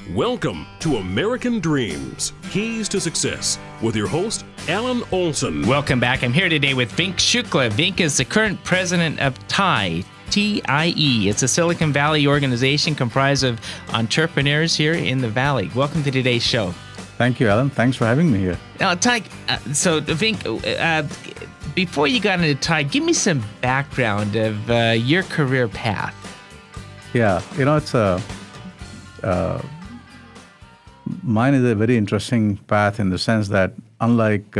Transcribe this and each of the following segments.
Welcome to American Dreams, Keys to Success, with your host, Alan Olson. Welcome back. I'm here today with Venk Shukla. Venk is the current president of TIE. TIE. It's a Silicon Valley organization comprised of entrepreneurs here in the Valley. Welcome to today's show. Thank you, Alan. Thanks for having me here. Now, TIE, so Venk, before you got into TIE, give me some background of your career path. Yeah, it's mine is a very interesting path in the sense that unlike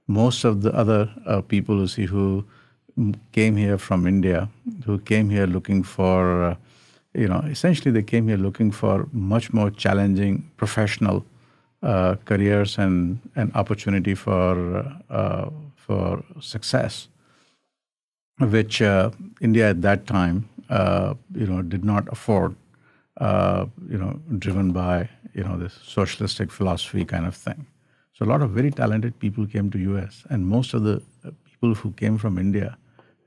most of the other people who came here from India, who came here looking for, essentially they came here looking for much more challenging professional careers and opportunity for success, which India at that time, did not afford, driven by, this socialistic philosophy kind of thing. So a lot of very talented people came to US, and most of the people who came from India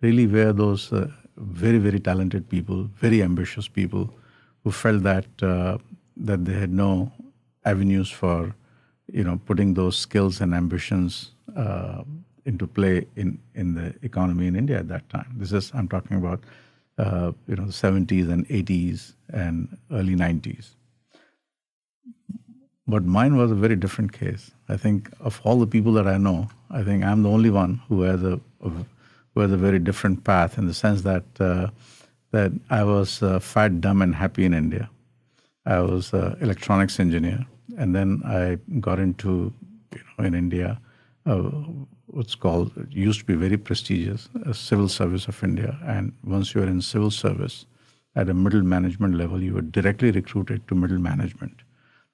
really were those very, very talented people, very ambitious people who felt that that they had no avenues for, putting those skills and ambitions into play in the economy in India at that time. I'm talking about, the 70s and 80s and early 90s. But mine was a very different case. I think of all the people that I know, I think I'm the only one who has a very different path in the sense that that I was fat, dumb, and happy in India. I was an electronics engineer, and then I got into, in India, what's called, it used to be very prestigious, Civil Service of India. And once you are in civil service at a middle management level, you were directly recruited to middle management.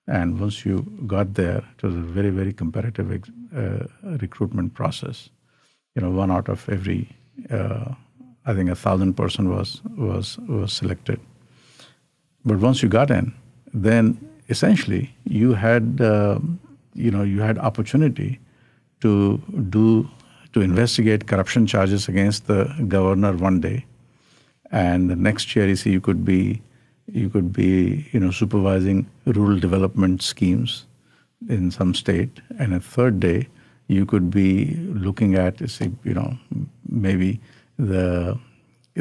And once you got there, it was a very, very competitive recruitment process. One out of every, I think 1,000 person was selected. But once you got in, then essentially you had, you had opportunity to investigate corruption charges against the governor one day, and the next year, you could be supervising rural development schemes in some state, and a third day you could be looking at, maybe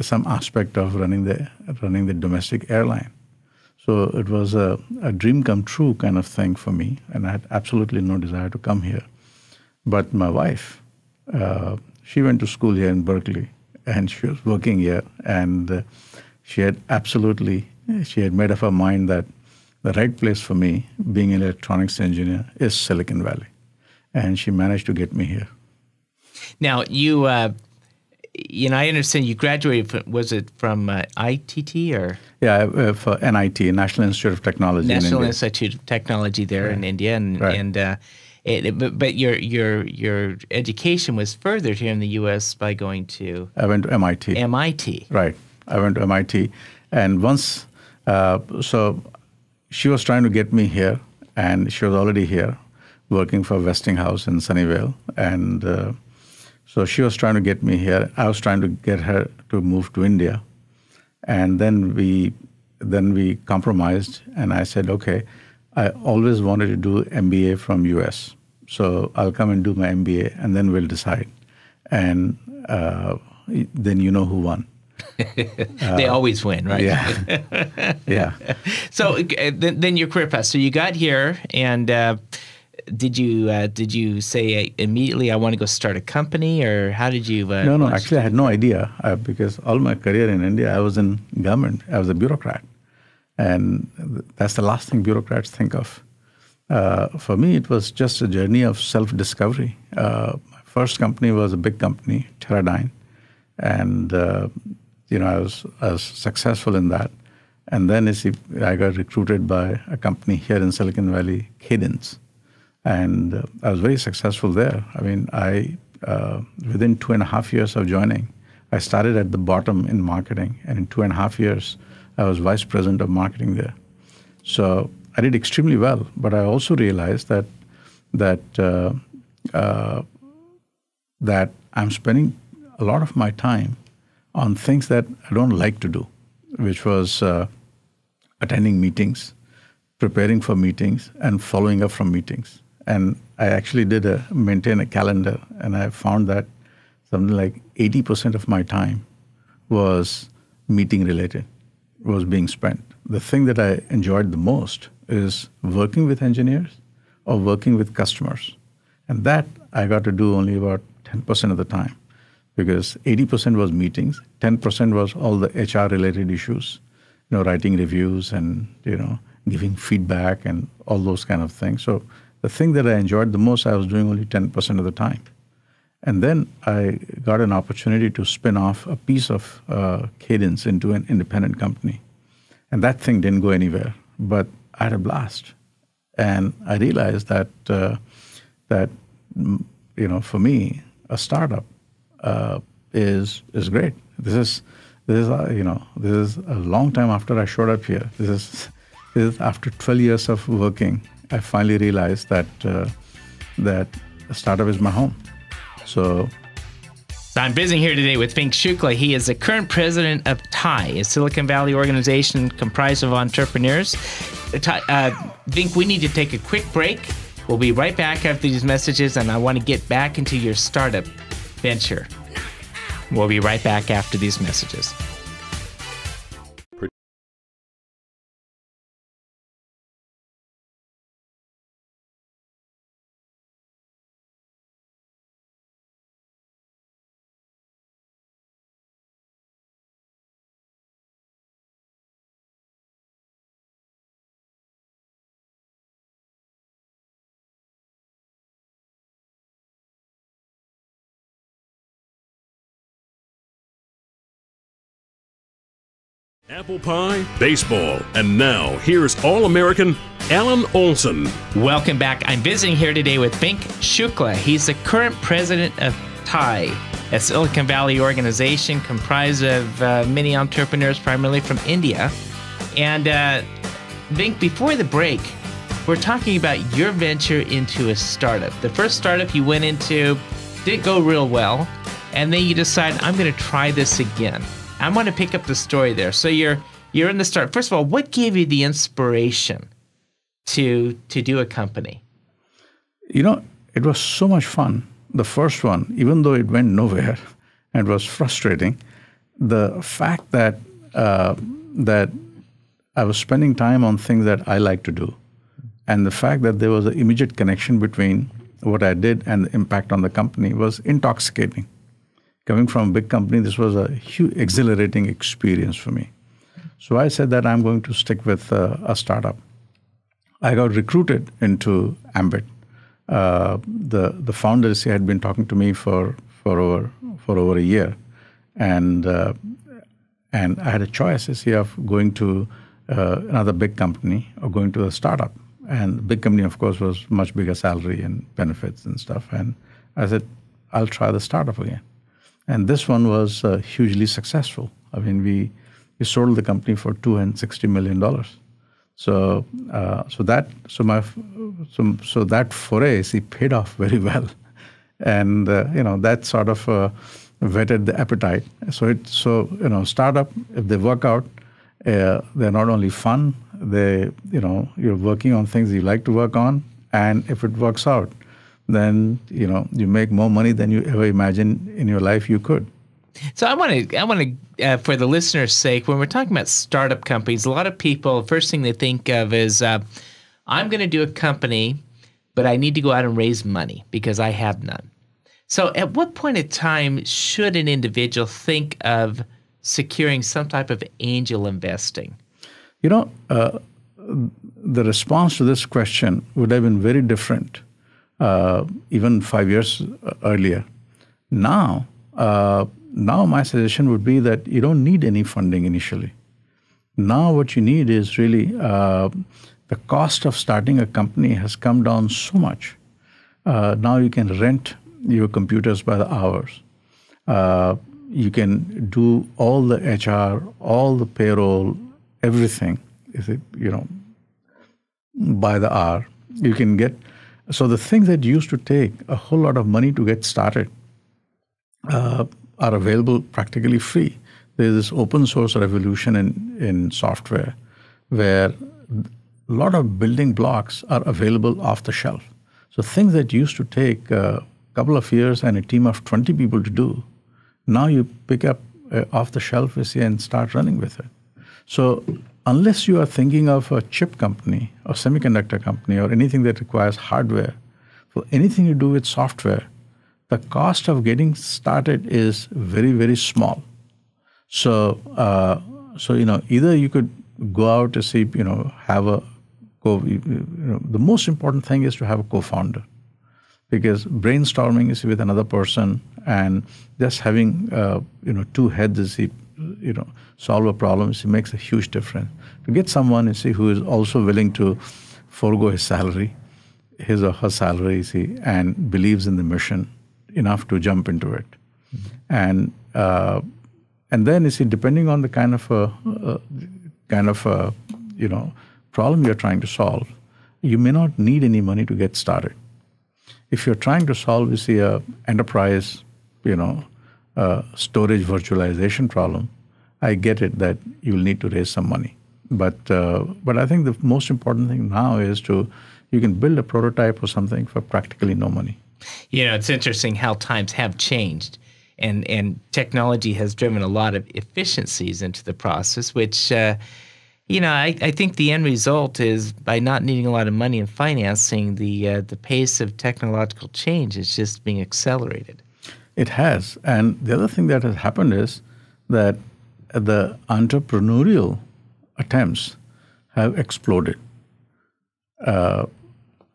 some aspect of running the domestic airline. So it was a dream come true kind of thing for me, and I had absolutely no desire to come here. But my wife, she went to school here in Berkeley, and she was working here, and she had made up her mind that the right place for me, being an electronics engineer, is Silicon Valley. And she managed to get me here. Now, I understand you graduated, was it from ITT or? Yeah, for NIT, National Institute of Technology in India. National Institute of Technology there in India. But your education was furthered here in the U.S. by going to? I went to MIT. MIT. Right. I went to MIT. And once, so she was trying to get me here, and she was already here working for Westinghouse in Sunnyvale. And so she was trying to get me here. I was trying to get her to move to India. And then we compromised, and I said, okay, I always wanted to do MBA from US. So I'll come and do my MBA, and then we'll decide. And then you know who won. They always win, right? Yeah. Yeah. So then your career path. So you got here, and did you say immediately, I want to go start a company, or how did you? No. Actually, I had no idea because all my career in India, I was in government. I was a bureaucrat. And that's the last thing bureaucrats think of. For me, it was just a journey of self-discovery. My first company was a big company, Teradyne. And, I was successful in that. And then I got recruited by a company here in Silicon Valley, Cadence. And I was very successful there. I mean, within 2.5 years of joining, I started at the bottom in marketing. And in 2.5 years, I was vice president of marketing there. So I did extremely well, but I also realized that I'm spending a lot of my time on things that I don't like to do, which was attending meetings, preparing for meetings, and following up from meetings. And I actually did maintain a calendar, and I found that something like 80% of my time was meeting related, was being spent. The thing that I enjoyed the most is working with engineers or working with customers. And that I got to do only about 10% of the time, because 80% was meetings, 10% was all the HR related issues, writing reviews and, giving feedback and all those kind of things. So the thing that I enjoyed the most, I was doing only 10% of the time. And then I got an opportunity to spin off a piece of Cadence into an independent company. And that thing didn't go anywhere, but I had a blast. And I realized that, for me, a startup is great. This is a long time after I showed up here. This is after 12 years of working. I finally realized that a startup is my home. So I'm visiting here today with Venk Shukla. He is the current president of TIE, a Silicon Valley organization comprised of entrepreneurs. Venk, we need to take a quick break. We'll be right back after these messages, and I want to get back into your startup venture. We'll be right back after these messages. Apple pie, baseball, and now here's All-American Alan Olson. Welcome back. I'm visiting here today with Venk Shukla. He's the current president of TIE, a Silicon Valley organization comprised of many entrepreneurs, primarily from India. And Venk, before the break, we're talking about your venture into a startup. The first startup you went into didn't go real well, and then you decided, I'm going to try this again. I want to pick up the story there. So you're in the start. First of all, what gave you the inspiration to do a company? It was so much fun. The first one, even though it went nowhere and was frustrating, the fact that that I was spending time on things that I like to do, and the fact that there was an immediate connection between what I did and the impact on the company was intoxicating. Coming from a big company, this was a huge, exhilarating experience for me. So I said that I'm going to stick with a startup. I got recruited into Ambit. The founders had been talking to me for over a year, and I had a choice of going to another big company or going to a startup. And the big company, of course, was much bigger salary and benefits and stuff. And I said, I'll try the startup again. And this one was hugely successful. I mean, we sold the company for $260 million. So that foray paid off very well, and that sort of whetted the appetite. So startup, if they work out, they're not only fun. You're working on things you like to work on, and if it works out, then you make more money than you ever imagined in your life you could. So I want to, for the listeners' sake, when we're talking about startup companies, a lot of people, first thing they think of is, I'm going to do a company, but I need to go out and raise money because I have none. So at what point in time should an individual think of securing some type of angel investing? The response to this question would have been very different even 5 years earlier. Now my suggestion would be that you don't need any funding initially. Now what you need is really the cost of starting a company has come down so much. Now you can rent your computers by the hours. You can do all the HR, all the payroll, everything, by the hour. You can get, so the things that used to take a whole lot of money to get started are available practically free. There's this open source revolution in software where a lot of building blocks are available off the shelf. So things that used to take a couple of years and a team of 20 people to do, now you pick up off the shelf and start running with it. So unless you are thinking of a chip company or semiconductor company or anything that requires hardware, for anything you do with software, the cost of getting started is very, very small. So, either you could go out to see, have a the most important thing is to have a co-founder, because brainstorming is with another person, and just having two heads is solve a problem. It makes a huge difference. To get someone who is also willing to forego his salary, his or her salary, and believes in the mission enough to jump into it, and then depending on the kind of problem you're trying to solve, you may not need any money to get started. If you're trying to solve, a enterprise, storage virtualization problem, I get it that you'll need to raise some money. But I think the most important thing now is you can build a prototype or something for practically no money. It's interesting how times have changed, and technology has driven a lot of efficiencies into the process, which, I think the end result is, by not needing a lot of money in financing, the pace of technological change is just being accelerated. It has. And the other thing that has happened is that the entrepreneurial attempts have exploded.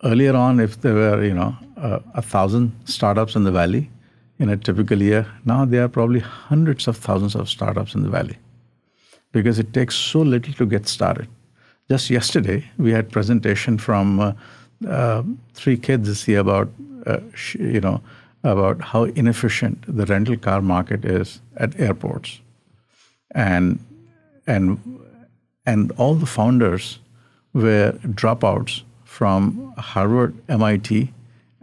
Earlier on, if there were, 1,000 startups in the Valley in a typical year, now there are probably hundreds of thousands of startups in the Valley, because it takes so little to get started. Just yesterday, we had presentation from 3 kids about how inefficient the rental car market is at airports, and all the founders were dropouts from Harvard, MIT,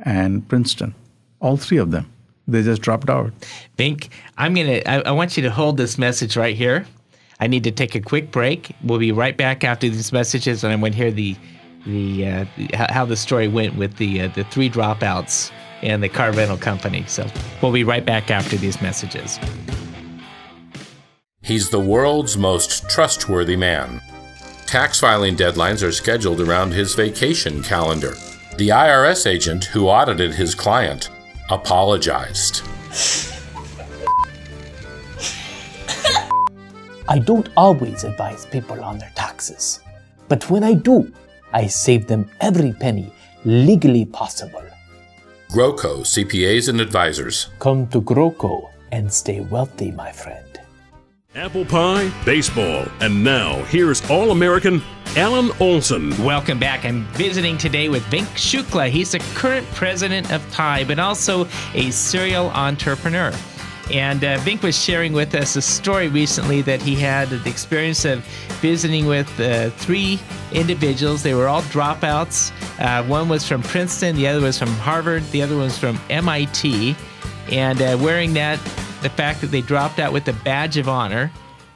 and Princeton. All 3 of them, they just dropped out. Venk, I want you to hold this message right here. I need to take a quick break. We'll be right back after these messages, and I want to hear how the story went with the 3 dropouts and the car rental company. So we'll be right back after these messages. He's the world's most trustworthy man. Tax filing deadlines are scheduled around his vacation calendar. The IRS agent who audited his client apologized. I don't always advise people on their taxes, but when I do, I save them every penny legally possible. GrowCo CPAs and Advisors. Come to GrowCo and stay wealthy, my friend. Apple pie, baseball, and now here's All-American Alan Olson. Welcome back. I'm visiting today with Venk Shukla. He's the current president of TIE, but also a serial entrepreneur. And Venk was sharing with us a story recently that he had the experience of visiting with 3 individuals. They were all dropouts. One was from Princeton, the other was from Harvard, the other one was from MIT. And wearing the fact that they dropped out with a badge of honor,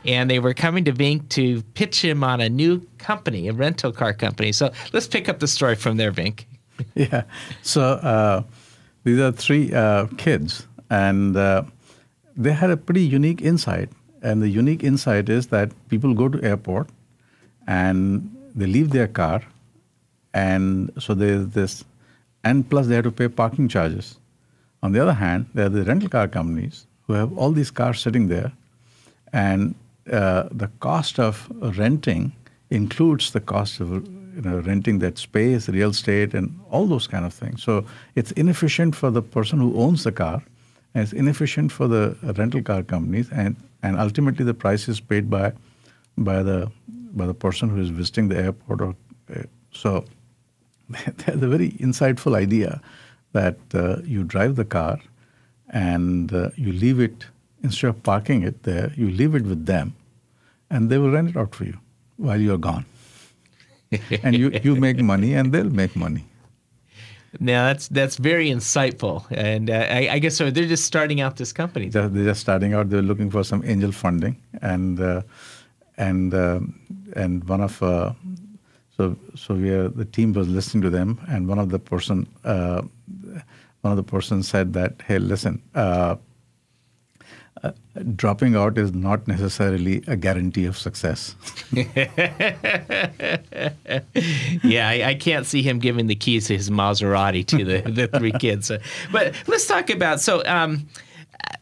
and they were coming to Venk to pitch him on a new company, a rental car company. So let's pick up the story from there, Venk. Yeah. So these are 3 kids, and they had a pretty unique insight. And the unique insight is that people go to airport and they leave their car, and so there's this, and plus they have to pay parking charges. On the other hand, there are the rental car companies who have all these cars sitting there, and the cost of renting includes the cost of renting that space, real estate, and all those kind of things. So it's inefficient for the person who owns the car, and it's inefficient for the rental car companies, and ultimately the price is paid by the person who is visiting the airport. So there's a very insightful idea that you drive the car and you leave it, instead of parking it there, you leave it with them, and they will rent it out for you while you're gone. And you make money and they'll make money. Now that's very insightful, and I guess so. They're just starting out this company. They're just starting out. They're looking for some angel funding, and one of So the team was listening to them, and one of the person said that, hey, listen, dropping out is not necessarily a guarantee of success. Yeah, I can't see him giving the keys to his Maserati to the three kids. But let's talk about,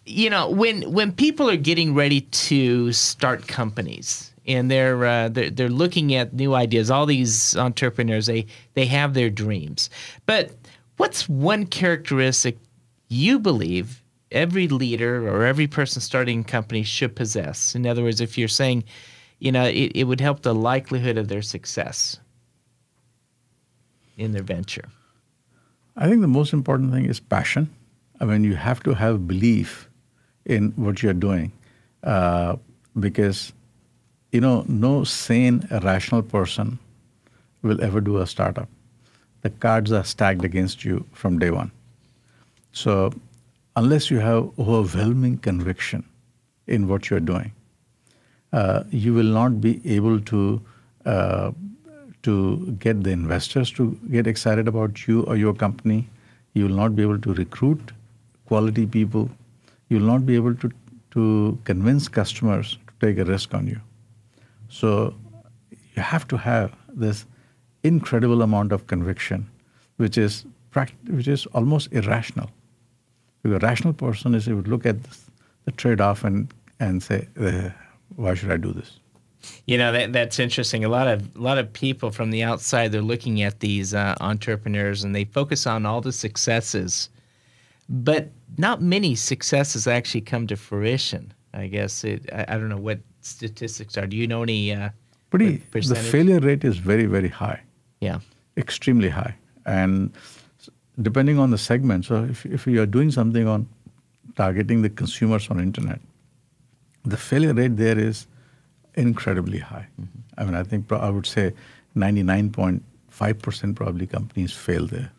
when people are getting ready to start companies and they're looking at new ideas, all these entrepreneurs, they have their dreams. But what's one characteristic you believe every leader or every person starting a company should possess? In other words, if you're saying, it would help the likelihood of their success in their venture. I think the most important thing is passion. I mean, you have to have belief in what you're doing, because, no sane, rational person will ever do a startup. The cards are stacked against you from day one. So unless you have overwhelming conviction in what you're doing, you will not be able to get the investors to get excited about you or your company. You will not be able to recruit quality people. You will not be able to convince customers to take a risk on you. So you have to have this incredible amount of conviction, which is almost irrational. Because a rational person is, he would look at the trade-off and say, why should I do this? That's interesting. A lot of people from the outside, they're looking at these entrepreneurs and they focus on all the successes, but not many successes actually come to fruition. I guess I don't know what statistics are. Do you know any percentage? The failure rate is very, very high. Yeah. Extremely high. And depending on the segment, so if you are doing something on targeting the consumers on internet, the failure rate there is incredibly high. Mm-hmm. I mean, I think I would say 99.5% probably companies fail there.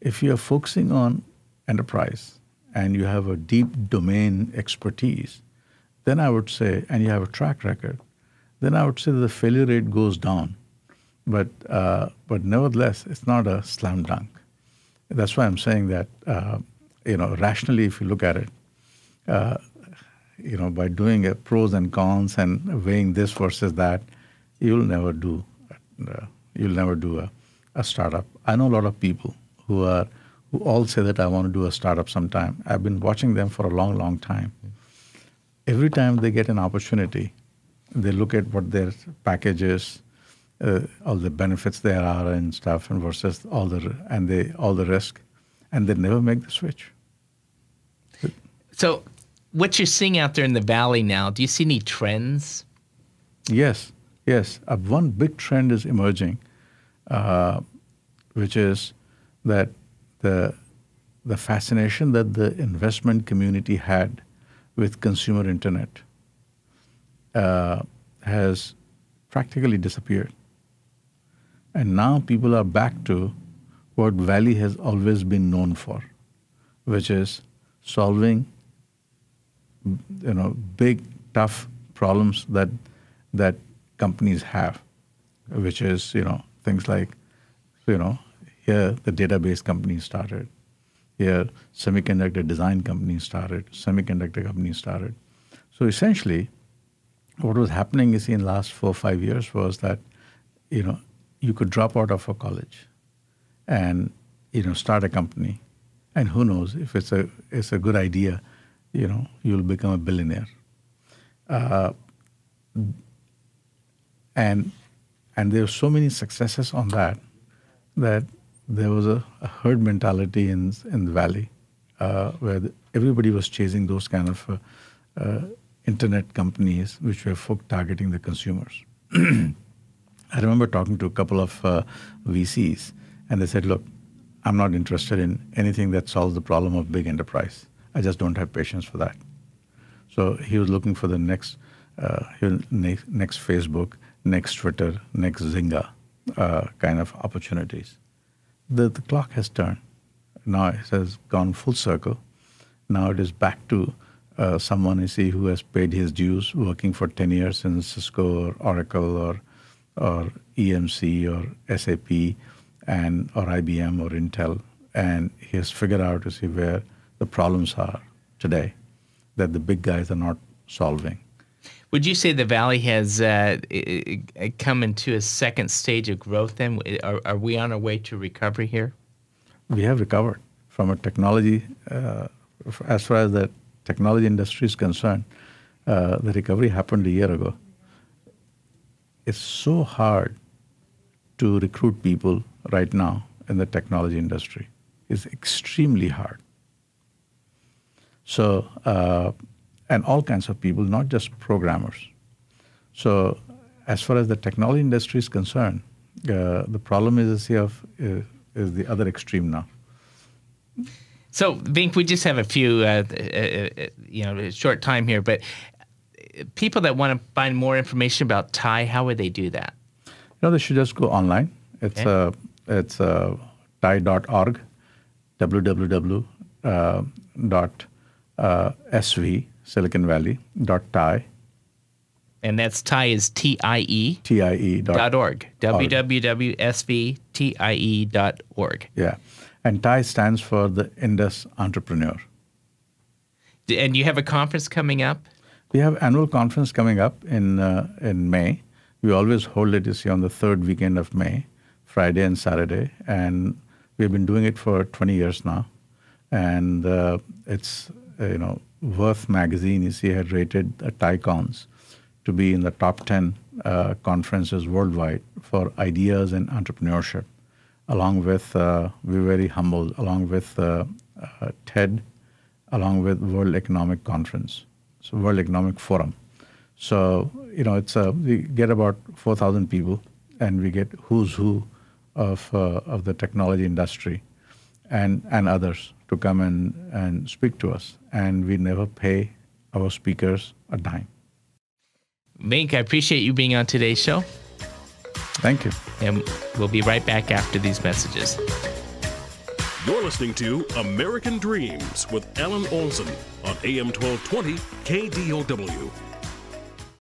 If you are focusing on enterprise and you have a deep domain expertise, then I would say, and you have a track record, then I would say that the failure rate goes down. But nevertheless, it's not a slam dunk. That's why I'm saying that, rationally, if you look at it, by doing a pros and cons and weighing this versus that, you'll never do a startup. I know a lot of people who all say that I want to do a startup sometime. I've been watching them for a long, long time. Every time they get an opportunity, they look at what their package is, all the benefits there are and stuff, and versus all the risk, and they never make the switch. So, what you're seeing out there in the Valley now, do you see any trends? Yes. One big trend is emerging, which is that the fascination that the investment community had with consumer internet has practically disappeared. And now people are back to what Valley has always been known for, which is solving, big, tough problems that companies have, which is, things like, here the database companies started, here semiconductor design companies started, semiconductor companies started. So essentially, what was happening is in the last 4 or 5 years was that, you could drop out of a college and, start a company. And who knows, if it's a good idea, you'll become a billionaire. And there were so many successes on that there was a herd mentality in the Valley where everybody was chasing those kind of internet companies which were targeting the consumers. I remember talking to a couple of VCs, and they said, look, I'm not interested in anything that solves the problem of big enterprise. I just don't have patience for that. So he was looking for the next Facebook, next Twitter, next Zynga kind of opportunities. The clock has turned. Now it has gone full circle. Now it is back to someone you see who has paid his dues, working for 10 years in Cisco or Oracle or or EMC or SAP or IBM or Intel, and he has figured out to see where the problems are today that the big guys are not solving. Would you say the Valley has come into a second stage of growth then? Are we on our way to recovery here? We have recovered from a technology, as far as the technology industry is concerned, the recovery happened a year ago. It's so hard to recruit people right now in the technology industry. It's extremely hard. So, and all kinds of people, not just programmers. So, as far as the technology industry is concerned, the problem is the other extreme now. So, Venk, we just have a few, short time here, but people that want to find more information about TIE, how would they do that? They should just go online. It's TIE.org, www.sv, Silicon Valley, .TIE. And that's TIE is TIE. TIE.org. www.svtie.org. Yeah. And TIE stands for the Indus Entrepreneur. And you have a conference coming up? We have annual conference coming up in May. We always hold it, on the third weekend of May, Friday and Saturday. And we've been doing it for 20 years now. And it's, Worth magazine, had rated TIECons to be in the top 10 conferences worldwide for ideas and entrepreneurship. Along with, we're very humbled, along with TED, along with World Economic Conference, so World Economic Forum. So, we get about 4,000 people, and we get who's who of the technology industry and others to come and speak to us. And we never pay our speakers a dime. Venk, I appreciate you being on today's show. Thank you. And we'll be right back after these messages. You're listening to American Dreams with Alan Olson on AM 1220 KDOW.